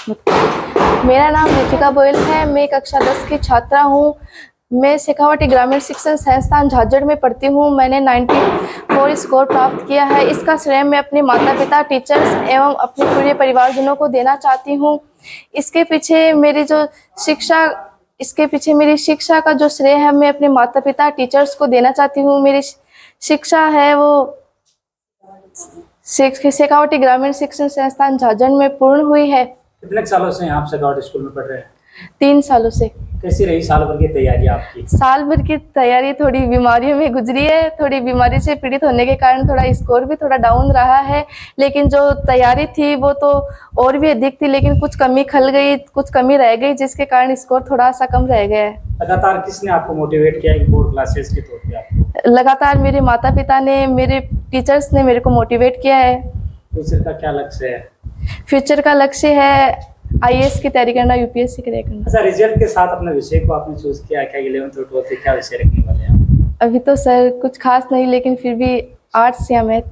मेरा नाम रितिका गोयल है। मैं कक्षा 10 की छात्रा हूँ। मैं शेखावाटी ग्रामीण शिक्षण संस्थान झाझड़ में पढ़ती हूँ। मैंने 94 स्कोर प्राप्त किया है। इसका श्रेय मैं अपने माता पिता, टीचर्स एवं अपने पूरे परिवारजनों को देना चाहती हूँ। इसके पीछे मेरी शिक्षा का जो श्रेय है मैं अपने माता पिता, टीचर्स को देना चाहती हूँ। मेरी शिक्षा है वो शेखावाटी ग्रामीण शिक्षण संस्थान झाझड़ में पूर्ण हुई है। कितने सालों से आप शेखावाटी स्कूल में पढ़ रहे हैं? 3 सालों से। कैसी रही साल भर की तैयारी आपकी? साल भर की तैयारी थोड़ी बीमारियों में गुजरी है। थोड़ी बीमारी से पीड़ित होने के कारण थोड़ा स्कोर भी थोड़ा डाउन रहा है, लेकिन जो तैयारी थी वो तो और भी अधिक थी, लेकिन कुछ कमी खल गई, कुछ कमी रह गई, जिसके कारण स्कोर थोड़ा सा कम रह गया है। लगातार किसने आपको मोटिवेट किया कि बोर्ड क्लासेस के तौर पे आपको? लगातार मेरे माता पिता ने, मेरे टीचर्स ने मेरे को मोटिवेट किया है। फ्यूचर का क्या लक्ष्य है? फ्यूचर का लक्ष्य है IAS की तैयारी करना, UPSC की तैयारी करना। अच्छा, रिजल्ट के साथ अपने विषय को आपने चूज किया क्या? 11th और 12th क्या विषय रखने वाले हैं? अभी तो सर कुछ खास नहीं, लेकिन फिर भी आर्ट्स या मैथ।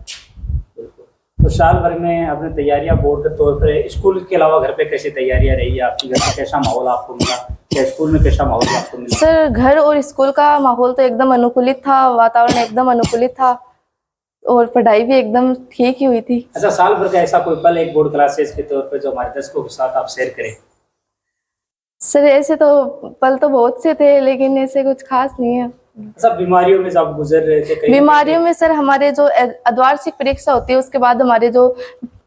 तो साल भर में अपनी तैयारियां बोर्ड के तौर पर, स्कूल के अलावा घर पे कैसी तैयारियां रही है आपकी? घर में कैसा माहौल आपको मिला या स्कूल में कैसा माहौल आपको मिला? सर घर और स्कूल का माहौल तो एकदम अनुकूलित था, वातावरण एकदम अनुकूलित था और पढ़ाई भी एकदम ठीक ही हुई थी। अच्छा, साल भर का ऐसा कोई पल एक बोर्ड क्लासेस के तौर पर जो हमारे दर्शकों के साथ आप शेयर करें? सर ऐसे तो पल तो बहुत से थे, लेकिन ऐसे कुछ खास नहीं है। सब बीमारियों में जब गुजर रहे थे, बीमारियों में सर हमारे जो अर्धवार्षिक परीक्षा होती है, उसके बाद हमारे जो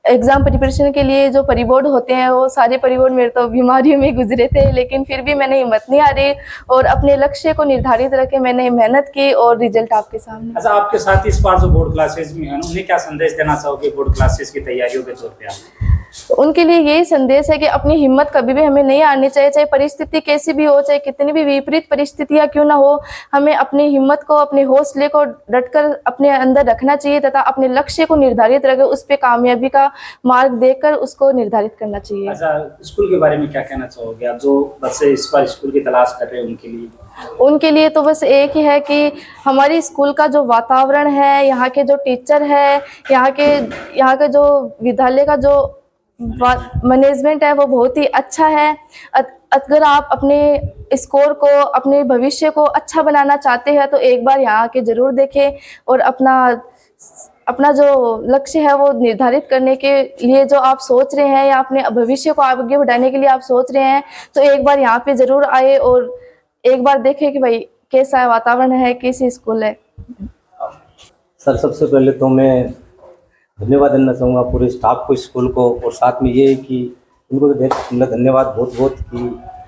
एग्जाम प्रिपरेशन के लिए जो परिबोर्ड होते हैं, वो सारे परिबोर्ड मेरे तो बीमारियों में गुजरे थे, लेकिन फिर भी मैंने हिम्मत नहीं हारी और अपने लक्ष्य को निर्धारित रखे मैंने मेहनत की और रिजल्ट आपके सामने। अच्छा, आपके साथ इस बार जो बोर्ड क्लासेस में है, उन्हें क्या संदेश देना चाहोगे बोर्ड क्लासेस की तैयारियों के तौर पे आप? उनके लिए यही संदेश है कि अपनी हिम्मत कभी भी हमें नहीं हारनी चाहिए, चाहे परिस्थिति कैसी भी हो, चाहे कितनी भी विपरीत परिस्थितियां क्यों ना हो, हमें अपनी हिम्मत को, अपने हौसले को डटकर अपने अंदर रखना चाहिए तथा अपने लक्ष्य को निर्धारित रखे, उस पे कामयाबी का मार्ग देखकर उसको निर्धारित करना चाहिए। अच्छा, स्कूल के बारे में क्या कहना चाहोगे आप, जो बच्चे इस बार स्कूल की तलाश कर रहे हैं उनके लिए? उनके लिए तो बस एक ही है कि हमारी स्कूल का जो वातावरण है, यहाँ के जो टीचर है, यहाँ के जो विद्यालय का जो मैनेजमेंट है वो बहुत ही अच्छा है। अगर आप अपने स्कोर को, अपने भविष्य को अच्छा बनाना चाहते हैं तो एक बार यहाँ आके जरूर देखें और अपना जो लक्ष्य है वो निर्धारित करने के लिए जो आप सोच रहे हैं या अपने भविष्य को आगे बढ़ाने के लिए आप सोच रहे हैं, तो एक बार यहाँ पे जरूर आए और एक बार देखें कि भाई कैसा वातावरण है, कैसी स्कूल है। सर सबसे पहले तो मैं धन्यवाद देना चाहूँगा पूरे स्टाफ को, स्कूल को, और साथ में ये है कि उनको तो धन्यवाद बहुत बहुत कि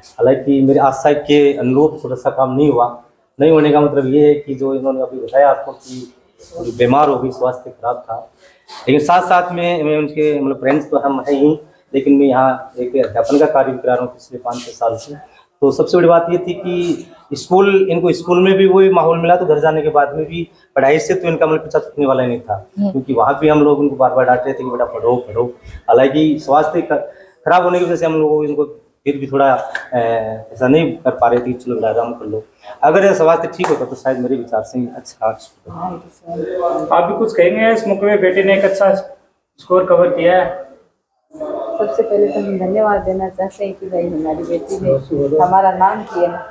हालांकि मेरे आशा के अनुरूप थोड़ा सा काम नहीं हुआ। नहीं होने का मतलब ये है कि जो इन्होंने अभी बताया आपको कि बीमार हो गई, स्वास्थ्य खराब था, लेकिन साथ साथ में मैं उनके मतलब फ्रेंड्स तो हम है ही, लेकिन मैं यहाँ एक अध्यापन का कार्य भी करा रहा हूँ पिछले 5-6 साल से। तो सबसे बड़ी बात ये थी कि इनको स्कूल में भी वही माहौल मिला, तो घर जाने के बाद में भी पढ़ाई से तो इनका मतलब पीछा छूटने वाला नहीं था, क्योंकि वहाँ भी हम लोग उनको बार बार डांट रहे थे कि बेटा पढ़ो पढ़ो। हालांकि स्वास्थ्य खराब होने की वजह से हम लोग इनको फिर भी थोड़ा ऐसा नहीं कर पा रहे थे, चलो आराम कर लो। अगर स्वास्थ्य ठीक होता तो शायद मेरे विचार से अच्छा। आप भी कुछ कहेंगे? इस मौके में बेटे ने एक अच्छा स्कोर कवर किया है। सबसे पहले तो हम धन्यवाद देना चाहते हैं कि भाई हमारी बेटी ने हमारा नाम किया।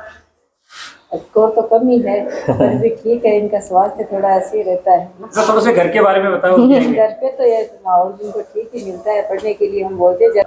स्कोर तो कम ही है पर भी ठीक है, इनका स्वास्थ्य थोड़ा ऐसे रहता है। थोड़ा सा घर के बारे में बताओ। घर पे तो ये माहौल इनको ठीक ही मिलता है, पढ़ने के लिए हम बोलते जा।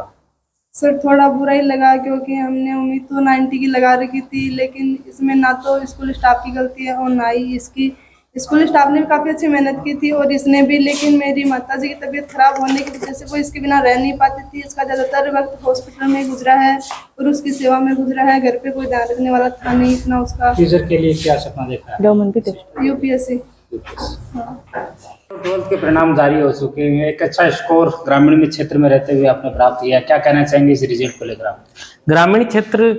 सर थोड़ा बुरा ही लगा, क्योंकि हमने उम्मीद तो 90 की लगा रखी थी, लेकिन इसमें ना तो स्कूल स्टाफ की गलती है और ना ही इसकी। स्कूल स्टाफ ने भी काफ़ी अच्छी मेहनत की थी और इसने भी, लेकिन मेरी माताजी की तबीयत खराब होने की वजह से वो इसके बिना रह नहीं पाती थी। इसका ज़्यादातर वक्त हॉस्पिटल में गुजरा है और उसकी सेवा में गुजरा है। घर पे कोई ध्यान रखने वाला था नहीं इतना उसका। फ्यूचर के लिए क्या सपना देखा है? UPSC। 12th के परिणाम जारी हो चुके हैं, एक अच्छा स्कोर ग्रामीण में क्षेत्र में रहते हुए आपने प्राप्त किया, क्या कहना चाहेंगे इस रिजल्ट को लेकर? ग्रामीण क्षेत्र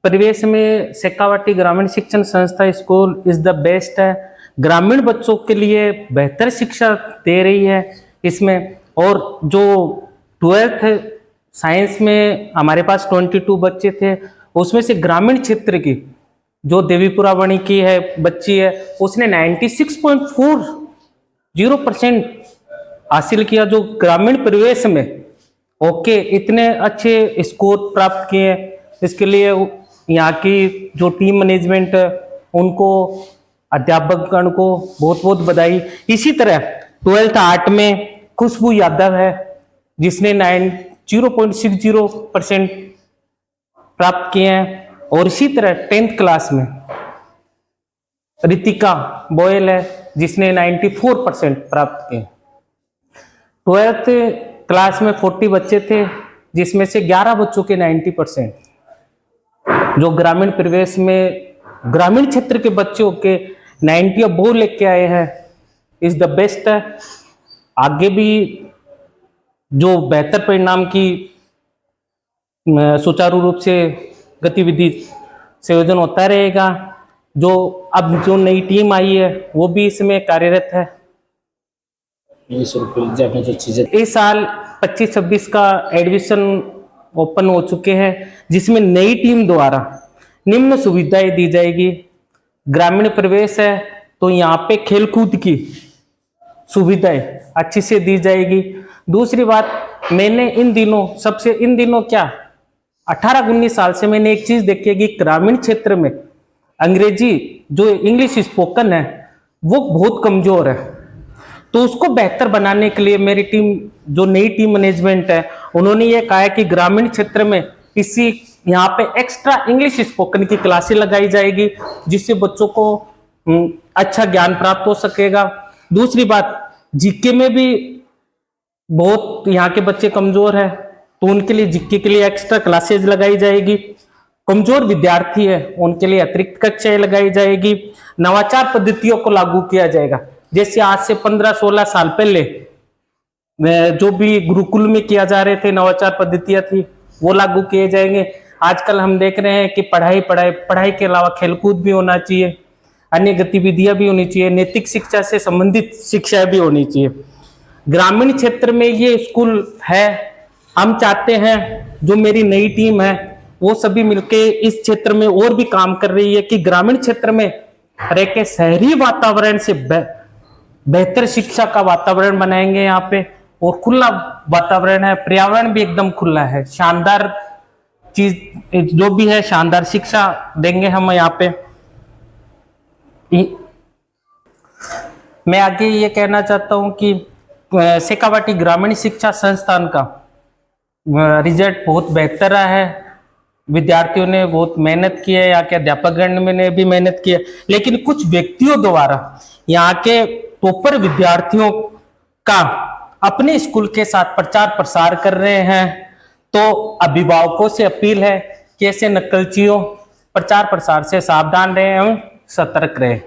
परिवेश में शेखावाटी ग्रामीण शिक्षण संस्था स्कूल इज द बेस्ट है। ग्रामीण बच्चों के लिए बेहतर शिक्षा दे रही है इसमें। और जो 12th साइंस में हमारे पास 22 बच्चे थे, उसमें से ग्रामीण क्षेत्र की जो देवीपुरा बणी की है बच्ची है, उसने 96.40% हासिल किया, जो ग्रामीण परिवेश में ओके इतने अच्छे स्कोर प्राप्त किए, इसके लिए यहाँ की जो टीम मैनेजमेंट है उनको, अध्यापकगण को बहुत बहुत बधाई। इसी तरह 12th आर्ट में खुशबू यादव है जिसने 0.60% प्राप्त किए हैं, और इसी तरह 10th क्लास में रितिका बोयल है जिसने 94% प्राप्त किए। 12th क्लास में 40 बच्चे थे जिसमें से 11 बच्चों के 90%, जो ग्रामीण परिवेश में ग्रामीण क्षेत्र के बच्चों के 90 अबोव लेके आए हैं, इज द बेस्ट है। आगे भी जो बेहतर परिणाम की सुचारू रूप से गतिविधि संयोजन होता रहेगा। जो अब जो नई टीम आई है वो भी इसमें कार्यरत है। इस साल 25-26 का एडमिशन ओपन हो चुके हैं, जिसमें नई टीम द्वारा निम्न सुविधाएं दी जाएगी। ग्रामीण प्रवेश है तो यहाँ पे खेलकूद की सुविधाएं अच्छी से दी जाएगी। दूसरी बात, मैंने इन दिनों क्या 18-19 साल से मैंने एक चीज देखी है कि ग्रामीण क्षेत्र में अंग्रेजी जो इंग्लिश स्पोकन है वो बहुत कमजोर है। तो उसको बेहतर बनाने के लिए मेरी टीम, जो नई टीम मैनेजमेंट है, उन्होंने ये कहा है कि ग्रामीण क्षेत्र में यहाँ पे एक्स्ट्रा इंग्लिश स्पोकन की क्लासें लगाई जाएगी, जिससे बच्चों को अच्छा ज्ञान प्राप्त हो सकेगा। दूसरी बात, जीके में भी बहुत यहाँ के बच्चे कमजोर है, तो उनके लिए जीके के लिए एक्स्ट्रा क्लासेज लगाई जाएगी। कमजोर विद्यार्थी है उनके लिए अतिरिक्त कक्षाएं लगाई जाएगी। नवाचार पद्धतियों को लागू किया जाएगा, जैसे आज से 15-16 साल पहले जो भी गुरुकुल में किया जा रहे थे नवाचार पद्धतियां थी वो लागू किए जाएंगे। आजकल हम देख रहे हैं कि पढ़ाई के अलावा खेलकूद भी होना चाहिए, अन्य गतिविधियां भी होनी चाहिए, नैतिक शिक्षा से संबंधित शिक्षा भी होनी चाहिए। ग्रामीण क्षेत्र में ये स्कूल है। हम चाहते हैं जो मेरी नई टीम है वो सभी मिलके इस क्षेत्र में और भी काम कर रही है कि ग्रामीण क्षेत्र में रह के शहरी वातावरण से बेहतर शिक्षा का वातावरण बनाएंगे यहाँ पे। और खुला वातावरण है, पर्यावरण भी एकदम खुला है, शानदार चीज जो भी है शानदार शिक्षा देंगे हम यहाँ पे। मैं आगे ये कहना चाहता हूँ कि शेखावाटी ग्रामीण शिक्षा संस्थान का रिजल्ट बहुत बेहतर रहा है। विद्यार्थियों ने बहुत मेहनत की है, यहाँ के अध्यापकगण ने भी मेहनत की है, लेकिन कुछ व्यक्तियों द्वारा यहाँ के टॉपर विद्यार्थियों का अपने स्कूल के साथ प्रचार प्रसार कर रहे हैं। तो अभिभावकों से अपील है कि ऐसे नकलचियों प्रचार प्रसार से सावधान रहें एवं सतर्क रहें।